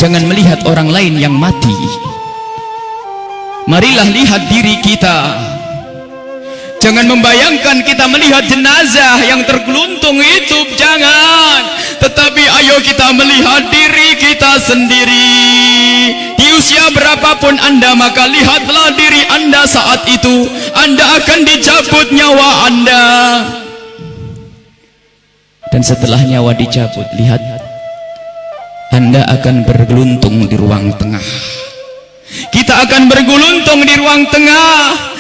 Jangan melihat orang lain yang mati. Marilah lihat diri kita. Jangan membayangkan kita melihat jenazah yang tergeluntung itu, jangan. Tetapi ayo kita melihat diri kita sendiri. Di usia berapapun Anda, maka lihatlah diri Anda saat itu. Anda akan dicabut nyawa Anda. Dan setelah nyawa dicabut, lihat, Anda akan bergeluntung di ruang tengah. Kita akan bergeluntung di ruang tengah.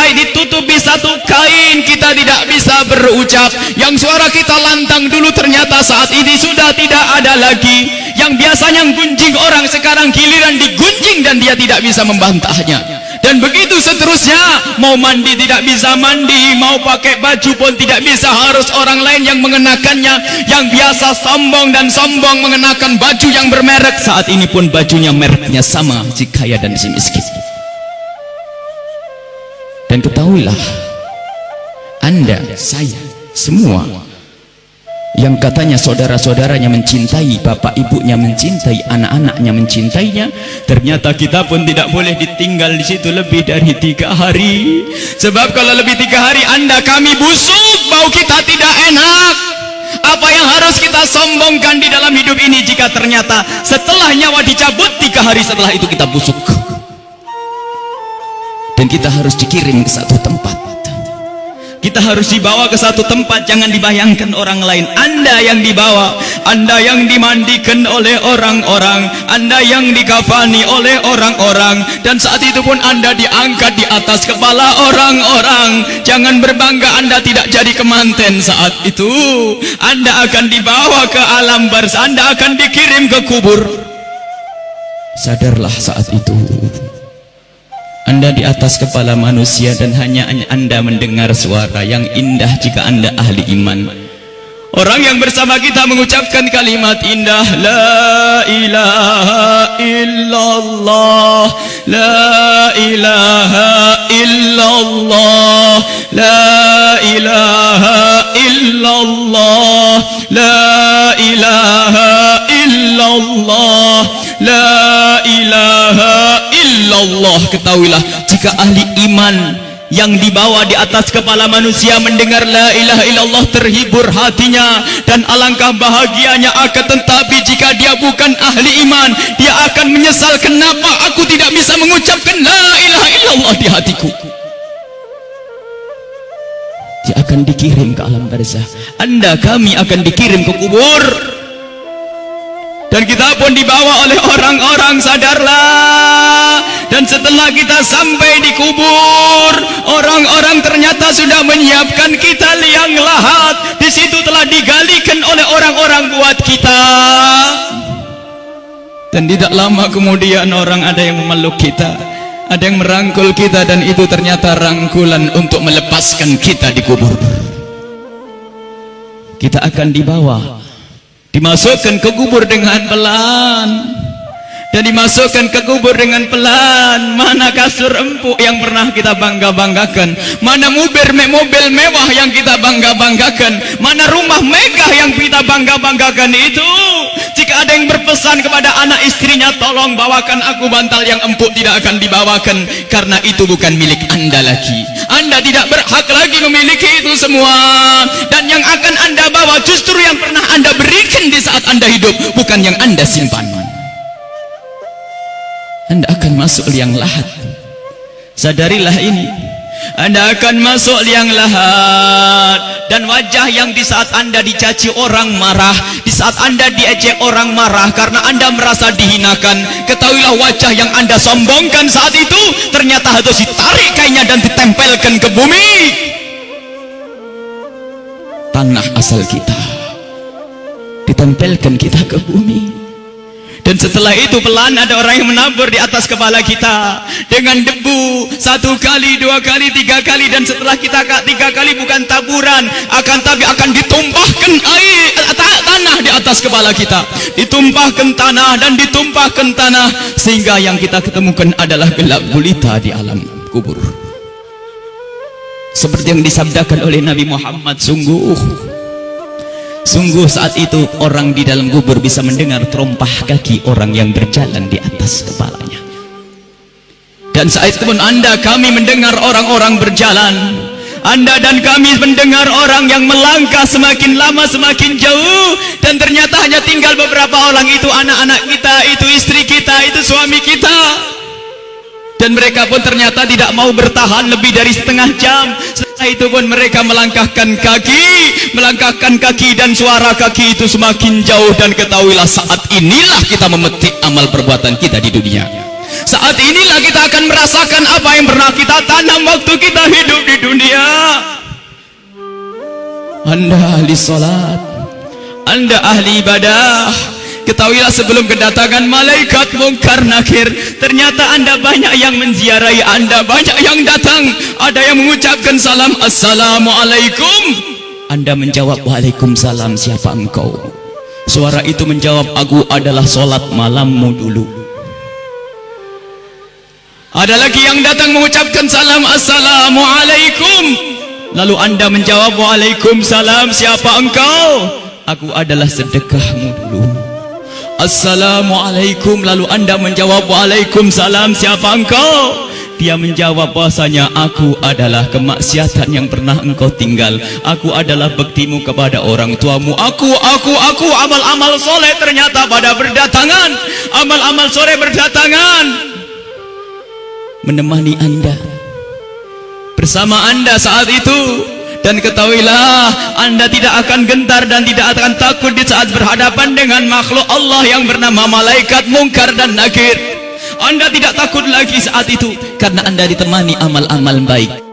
Ditutupi satu kain, kita tidak bisa berucap. Yang suara kita lantang dulu ternyata saat ini sudah tidak ada lagi. Yang biasanya gunjing orang sekarang giliran digunjing dan dia tidak bisa membantahnya. Dan begitu seterusnya. Mau mandi tidak bisa mandi, mau pakai baju pun tidak bisa, harus orang lain yang mengenakannya. Yang biasa sombong dan sombong mengenakan baju yang bermerek, saat ini pun bajunya mereknya sama, si kaya dan si miskin. Dan ketahuilah, Anda, saya, semua yang katanya saudara-saudaranya mencintai, bapak ibunya mencintai, anak-anaknya mencintainya, ternyata kita pun tidak boleh ditinggal di situ lebih dari 3 hari. Sebab kalau lebih 3 hari Anda kami busuk, bau kita tidak enak. Apa yang harus kita sombongkan di dalam hidup ini jika ternyata setelah nyawa dicabut 3 hari setelah itu kita busuk? Dan kita harus dikirim ke satu tempat. Kita harus dibawa ke satu tempat. Jangan dibayangkan orang lain. Anda yang dibawa, Anda yang dimandikan oleh orang-orang, Anda yang dikafani oleh orang-orang, dan saat itu pun Anda diangkat di atas kepala orang-orang. Jangan berbangga Anda tidak jadi kemanten saat itu. Anda akan dibawa ke alam barzah, Anda akan dikirim ke kubur. Sadarlah saat itu Anda di atas kepala manusia dan hanya Anda mendengar suara yang indah jika Anda ahli iman. Orang yang bersama kita mengucapkan kalimat indah, la ilaha illallah, la ilaha illallah, la ilaha illallah, la ilaha illallah, la ilaha illallah. Ketahuilah, jika ahli iman yang dibawa di atas kepala manusia mendengar la ilaha illallah, terhibur hatinya dan alangkah bahagianya. Akan tetapi jika dia bukan ahli iman, dia akan menyesal, kenapa aku tidak bisa mengucapkan la ilaha illallah di hatiku. Dia akan dikirim ke alam barzah. Anda, kami akan dikirim ke kubur. Dan kita pun dibawa oleh orang-orang, sadarlah. Dan setelah kita sampai di kubur, orang-orang ternyata sudah menyiapkan kita liang lahat. Di situ telah digalikan oleh orang-orang buat kita. Dan tidak lama kemudian orang ada yang memeluk kita, ada yang merangkul kita, dan itu ternyata rangkulan untuk melepaskan kita di kubur. Kita akan dibawa, dimasukkan ke kubur dengan pelan, dan dimasukkan ke kubur dengan pelan. Mana kasur empuk yang pernah kita bangga-banggakan, mana mobil mewah yang kita bangga-banggakan, mana rumah megah yang kita bangga-banggakan itu. Jika ada yang berpesan kepada anak istrinya, tolong bawakan aku bantal yang empuk, tidak akan dibawakan, karena itu bukan milik Anda lagi. Anda tidak berhak lagi memiliki itu semua. Dan yang akan Anda bawa justru yang pernah Anda berikan di saat Anda hidup, bukan yang Anda simpan. Anda akan masuk liang lahat. Sadarilah ini. Anda akan masuk liang lahat. Dan wajah yang di saat Anda dicaci orang marah, di saat Anda diejek orang marah karena Anda merasa dihinakan, ketahuilah wajah yang Anda sombongkan saat itu ternyata harus ditarik kainnya dan ditempelkan ke bumi, tanah asal kita, ditempelkan kita ke bumi. Dan setelah itu pelan ada orang yang menabur di atas kepala kita dengan debu, 1 kali, 2 kali, 3 kali. Dan setelah kita 3 kali bukan taburan, tapi akan ditumpahkan air tanah di atas kepala kita, ditumpahkan tanah dan ditumpahkan tanah, sehingga yang kita ketemukan adalah gelap gulita di alam kubur. Seperti yang disabdakan oleh Nabi Muhammad, sungguh Sungguh saat itu orang di dalam kubur bisa mendengar terompah kaki orang yang berjalan di atas kepalanya. Dan saat itu pun Anda kami mendengar orang-orang berjalan. Anda dan kami mendengar orang yang melangkah semakin lama semakin jauh, dan ternyata hanya tinggal beberapa orang. Itu anak-anak kita, itu istri kita, itu suami kita. Dan mereka pun ternyata tidak mau bertahan lebih dari setengah jam. Setelah itu pun mereka melangkahkan kaki, dan suara kaki itu semakin jauh. Dan ketahuilah saat inilah kita memetik amal perbuatan kita di dunia. Saat inilah kita akan merasakan apa yang pernah kita tanam waktu kita hidup di dunia. Anda ahli salat, Anda ahli ibadah, ketahuilah sebelum kedatangan malaikat mungkar nakir, ternyata Anda banyak yang menziarahi Anda, banyak yang datang. Ada yang mengucapkan salam, assalamualaikum. Anda menjawab, waalaikumsalam, siapa engkau? Suara itu menjawab, aku adalah solat malammu dulu. Ada lagi yang datang mengucapkan salam, assalamualaikum. Lalu Anda menjawab, waalaikumsalam, siapa engkau? Aku adalah sedekahmu dulu. Assalamualaikum. Lalu Anda menjawab, waalaikumsalam, siapa engkau? Dia menjawab bahasanya, aku adalah kemaksiatan yang pernah engkau tinggal. Aku adalah baktimu kepada orang tuamu. Aku amal-amal soleh ternyata pada berdatangan. Amal-amal soleh berdatangan menemani Anda, bersama Anda saat itu. Dan ketahuilah, Anda tidak akan gentar dan tidak akan takut di saat berhadapan dengan makhluk Allah yang bernama malaikat mungkar dan nakir. Anda tidak takut lagi saat itu, karena Anda ditemani amal-amal baik.